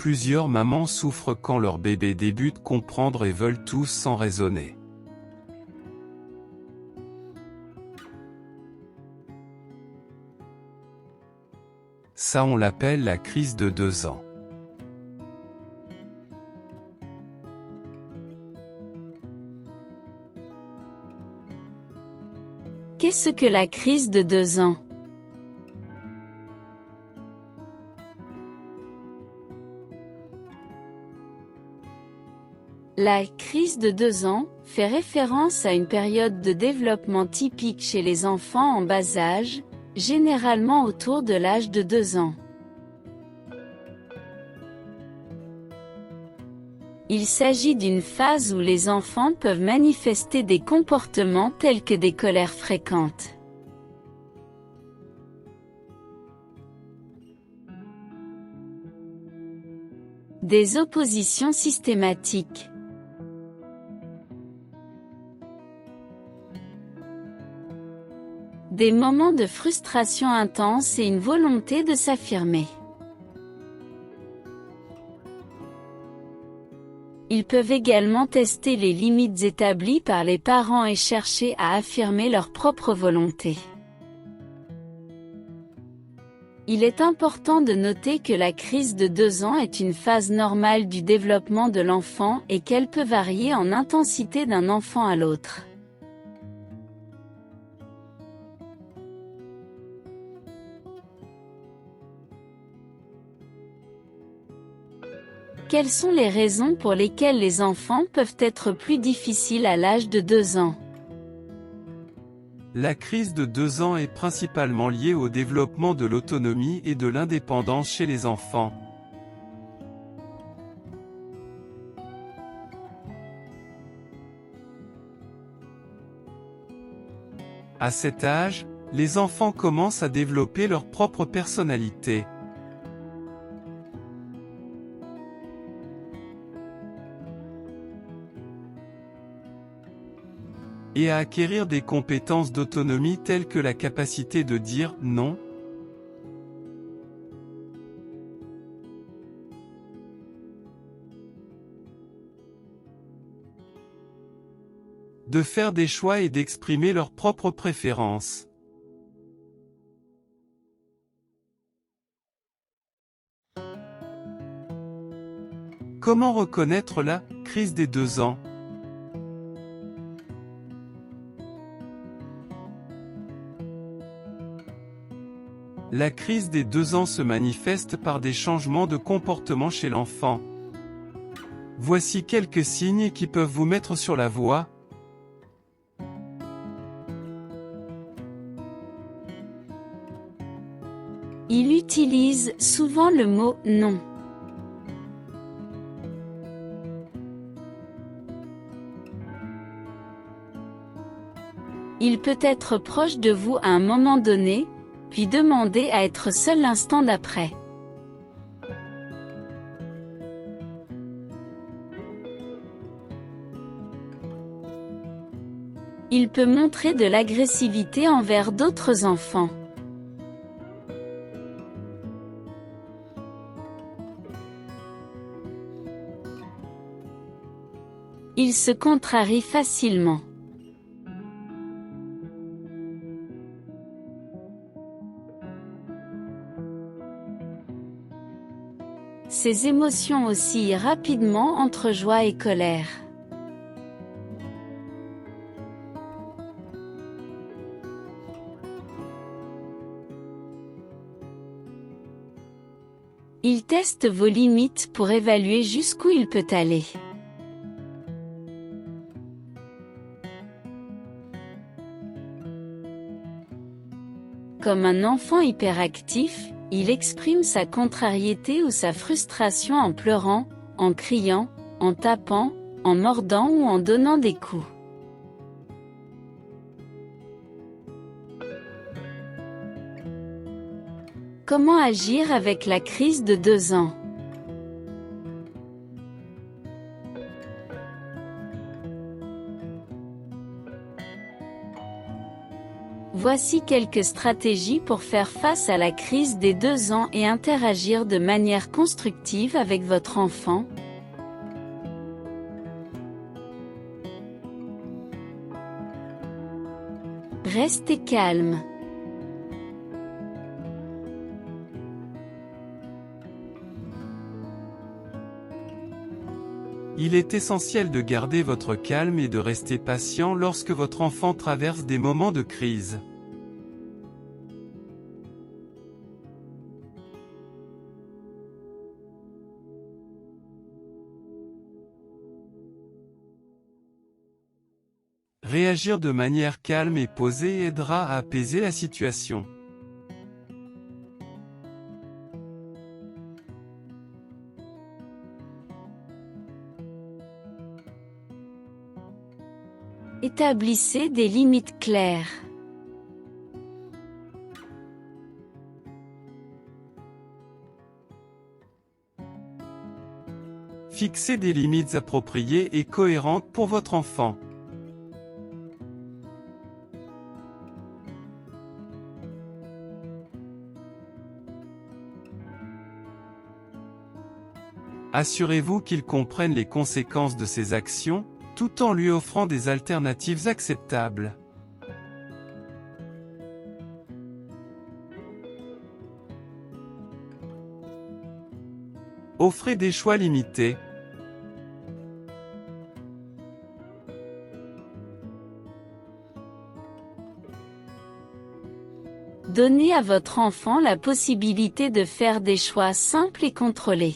Plusieurs mamans souffrent quand leur bébé débute à comprendre et veulent tous sans raisonner. Ça on l'appelle la crise de 2 ans. Qu'est-ce que la crise de 2 ans? La crise de 2 ans fait référence à une période de développement typique chez les enfants en bas âge, généralement autour de l'âge de 2 ans. Il s'agit d'une phase où les enfants peuvent manifester des comportements tels que des colères fréquentes, des oppositions systématiques, des moments de frustration intense et une volonté de s'affirmer. Ils peuvent également tester les limites établies par les parents et chercher à affirmer leur propre volonté. Il est important de noter que la crise de 2 ans est une phase normale du développement de l'enfant et qu'elle peut varier en intensité d'un enfant à l'autre. Quelles sont les raisons pour lesquelles les enfants peuvent être plus difficiles à l'âge de 2 ans? La crise de 2 ans est principalement liée au développement de l'autonomie et de l'indépendance chez les enfants. À cet âge, les enfants commencent à développer leur propre personnalité. Et à acquérir des compétences d'autonomie telles que la capacité de dire « non », de faire des choix et d'exprimer leurs propres préférences. Comment reconnaître la crise des 2 ans? La crise des 2 ans se manifeste par des changements de comportement chez l'enfant. Voici quelques signes qui peuvent vous mettre sur la voie. Il utilise souvent le mot « non ». Il peut être proche de vous à un moment donné, puis demander à être seul l'instant d'après. Il peut montrer de l'agressivité envers d'autres enfants. Il se contrarie facilement. Ses émotions oscillent rapidement entre joie et colère. Il teste vos limites pour évaluer jusqu'où il peut aller. Comme un enfant hyperactif, il exprime sa contrariété ou sa frustration en pleurant, en criant, en tapant, en mordant ou en donnant des coups. Comment agir avec la crise de 2 ans? Voici quelques stratégies pour faire face à la crise des 2 ans et interagir de manière constructive avec votre enfant. Restez calme. Il est essentiel de garder votre calme et de rester patient lorsque votre enfant traverse des moments de crise. Réagir de manière calme et posée aidera à apaiser la situation. Établissez des limites claires. Fixez des limites appropriées et cohérentes pour votre enfant. Assurez-vous qu'il comprenne les conséquences de ses actions, tout en lui offrant des alternatives acceptables. Offrez des choix limités. Donnez à votre enfant la possibilité de faire des choix simples et contrôlés.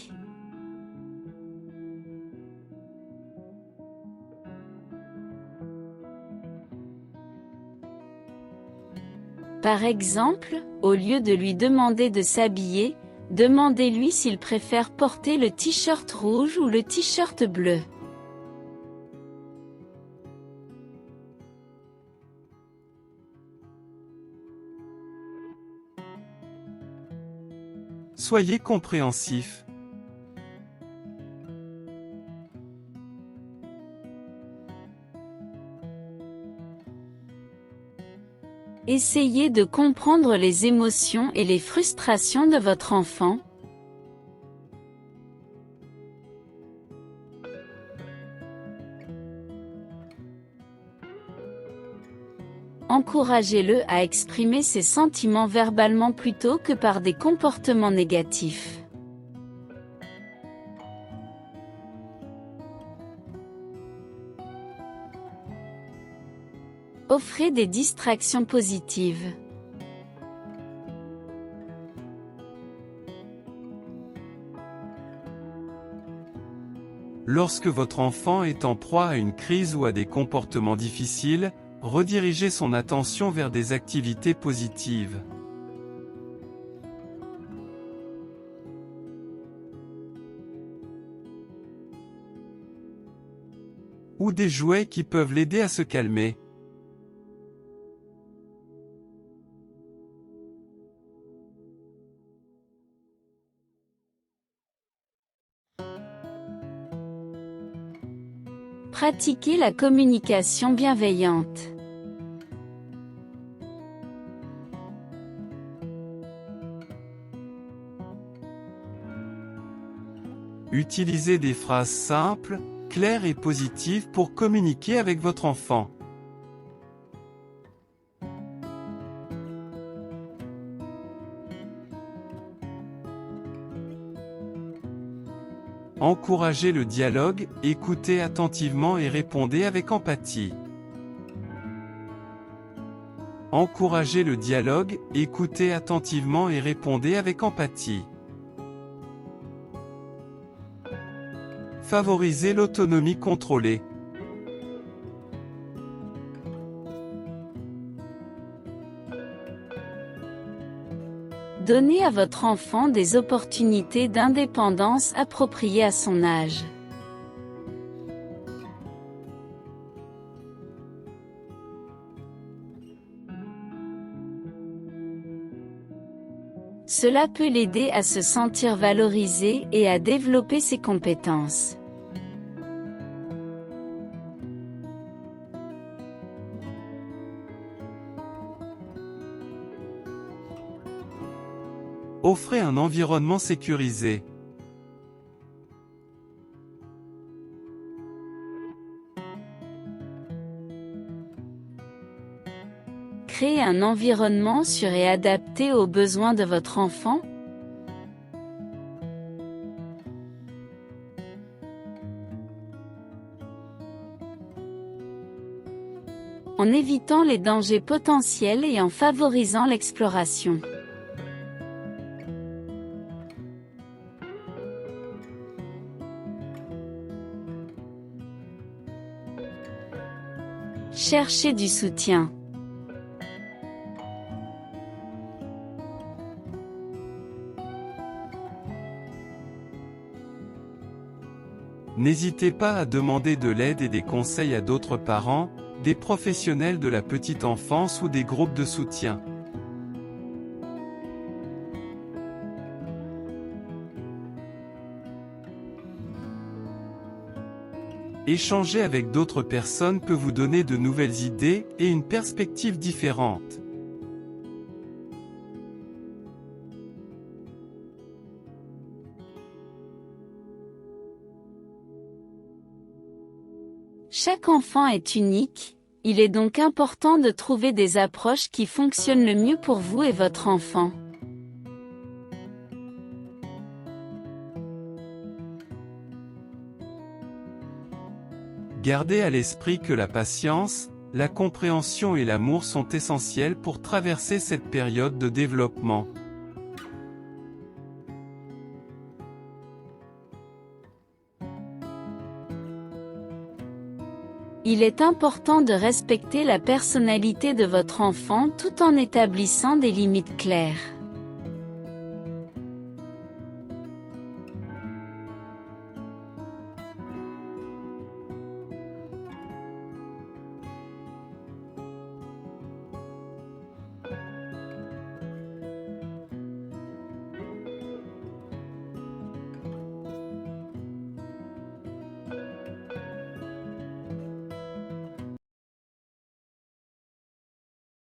Par exemple, au lieu de lui demander de s'habiller, demandez-lui s'il préfère porter le t-shirt rouge ou le t-shirt bleu. Soyez compréhensif. Essayez de comprendre les émotions et les frustrations de votre enfant. Encouragez-le à exprimer ses sentiments verbalement plutôt que par des comportements négatifs. Offrez des distractions positives. Lorsque votre enfant est en proie à une crise ou à des comportements difficiles, redirigez son attention vers des activités positives. Ou des jouets qui peuvent l'aider à se calmer. Pratiquez la communication bienveillante. Utilisez des phrases simples, claires et positives pour communiquer avec votre enfant. Encouragez le dialogue, écoutez attentivement et répondez avec empathie. Encouragez le dialogue, écoutez attentivement et répondez avec empathie. Favorisez l'autonomie contrôlée. Donnez à votre enfant des opportunités d'indépendance appropriées à son âge. Cela peut l'aider à se sentir valorisé et à développer ses compétences. Offrez un environnement sécurisé. Créez un environnement sûr et adapté aux besoins de votre enfant. En évitant les dangers potentiels et en favorisant l'exploration. Cherchez du soutien. N'hésitez pas à demander de l'aide et des conseils à d'autres parents, des professionnels de la petite enfance ou des groupes de soutien. Échanger avec d'autres personnes peut vous donner de nouvelles idées et une perspective différente. Chaque enfant est unique, il est donc important de trouver des approches qui fonctionnent le mieux pour vous et votre enfant. Gardez à l'esprit que la patience, la compréhension et l'amour sont essentiels pour traverser cette période de développement. Il est important de respecter la personnalité de votre enfant tout en établissant des limites claires.